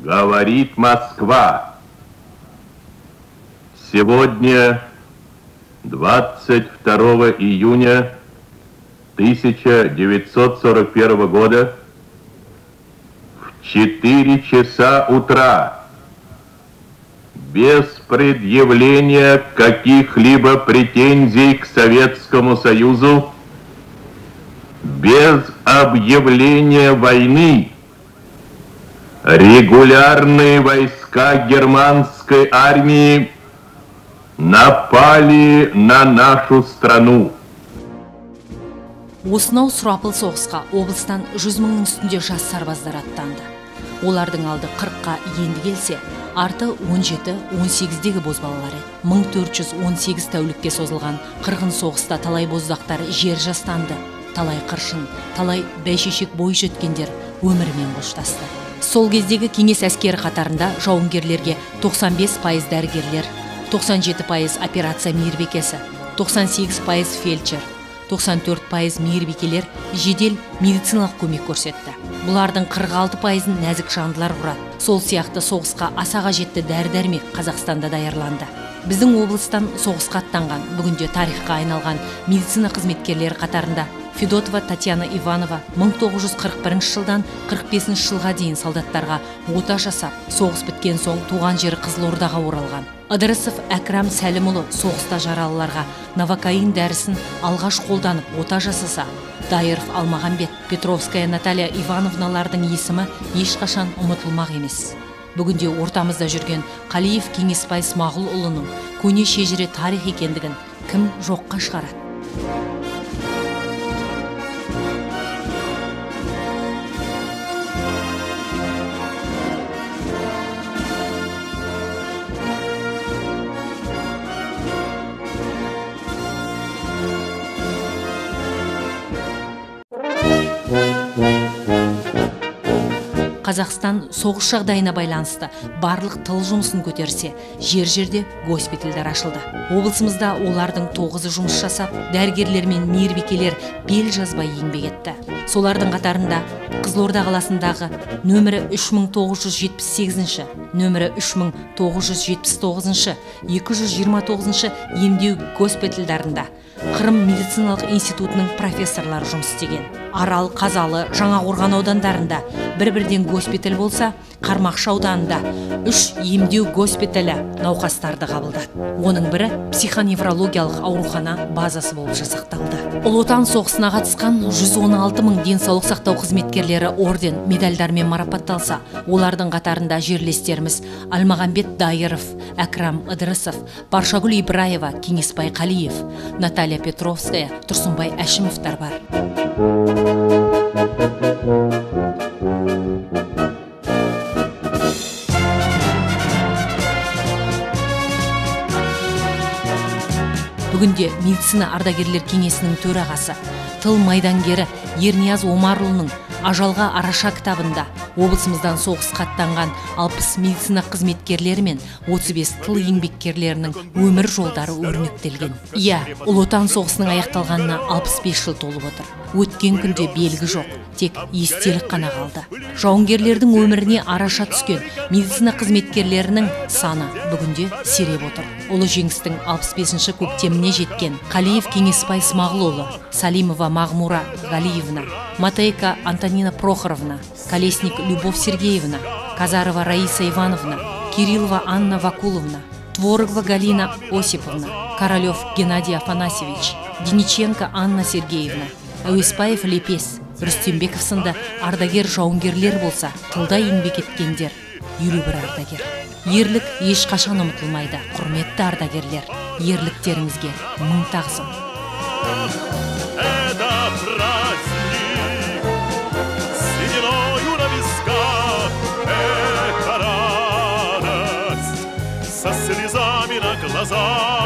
Говорит Москва. Сегодня, 22 июня 1941 года, в 4 часа утра, без предъявления каких-либо претензий к Советскому Союзу, без объявления войны, регулярные войска германской армии напали на нашу страну. Осынау сұрапыл соғысқа облыстан 100 мыңның үстінде жас сарбаздар аттанды. Олардың алды 40-қа енді келсе, арты 17-18-дегі бозбалалар еді. 1418 тәулікке созылған қырғын соғыста талай боздақтар жер жастанды. Талай қыршын, талай бәйшешек бой жеткендер өмірмен қоштасты. Сол кездегі кеңес әскері қатарында жауынгерлерге 95% дәрігерлер, 97% операция мейірбикесі, 98% фельдшер, 94% мейірбикелер жедел медициналық көмек көрсетті. Бұлардың 46%-ын нәзік жандылар құрады. Сол сияқты соғысқа аса қажетті дәрі-дәрмек Қазақстанда даярланды. Біздің облыстан соғысқа аттанған, бүгінде тарихқа айналған медицина қызметкерлері қатарында Федотова Татьяна Иванова 1941 жылдан 45 жылға дейін солдаттарға ота жасап, соғыс біткен соң туған жері Қызылордаға оралған. Ыдырысов Әкрам Сәлімұлы соғыста жаралыларға новокаин дәрісін алғаш қолданып ота жасаса, Дайыров Алмағамбет, Петровская Наталья Ивановналардың есімі ешқашан ұмытылмақ емес. Бүгінде ортамызда жүрген Қалиев Кеңесбай Смағұлұлының көне шежіре тарих екендігін кім жоққа шығарады? Қазақстан соғыс жағдайына байланысты барлық тыл жұмысын көтерсе, жер-жерде госпитальдар ашылды. Облысымызда олардың 9-ы жұмыс жасап, дәрігерлер мен мейірбикелер бел жазбай еңбек етті. Солардың қатарында Қызылорда қаласындағы нөмірі 3978-ші, нөмірі 3979-ші, 229-ші емдеу госпитальдарында Қырым медициналық институтының профессорлары жұмыс істеген. Арал, Қазалы, Жаңақорған аудандарында бір-бірден госпиталь болса, Қармақшы ауданында 3 емдеу госпиталі науқастарды қабылдады. Оның бірі психоневрологиялық аурухана базасы болып жасақталды. Ұлы Отан соғысына қатысқан 116 мың денсаулық сақтау қызметкерлері орден, медальдармен марапатталса, олардың қатарында жерлестеріміз Алмағамбет Дайыров, Әкрам Ыдырысов, Баршагүл Ибраева, Кеңесбай Қалиев, Наталья Петровская, Тұрсынбай Әшімовтар бар. Бүгінде медицина ардагерлер кеңесінің төрағасы, тыл майдангері Ернияз Омарұлының Ажалға араша кітабында облысымыздан соғысқа аттанған 60 медицина қызметкерлері мен 35 тыл еңбеккерлерінің өмір жолдары өрнектелген. Иә, Ұлы Отан соғысының аяқталғанына 65 жыл толып отыр. Өткен күнде белгі жоқ, тек естелік қана қалды. Жауынгерлердің өміріне араша түскен медицина қызметкерлерінің саны бүгінде сиреп отыр. Ұлы жеңістің 65-ші көктеміне жеткен Қалиев Кеңесбай Смағұлұлы, Салимова Мағмура Галиевна, Матейка Антонина Прохоровна, Колесник Любовь Сергеевна, Казарова Раиса Ивановна, Кириллова Анна Вакуловна, Творогова Галина Осиповна, Королев Геннадий Афанасьевич, Дениченко Анна Сергеевна, Әуеспаев Лепес, Рүстембеков сынды ардагер жауынгерлер болса, тылда еңбек еткендер 51 ардагер. Ерлік ешқашан ұмытылмайды. Құрметті ардагерлер, ерліктеріңізге мың тағзым. Со слезами на глазах.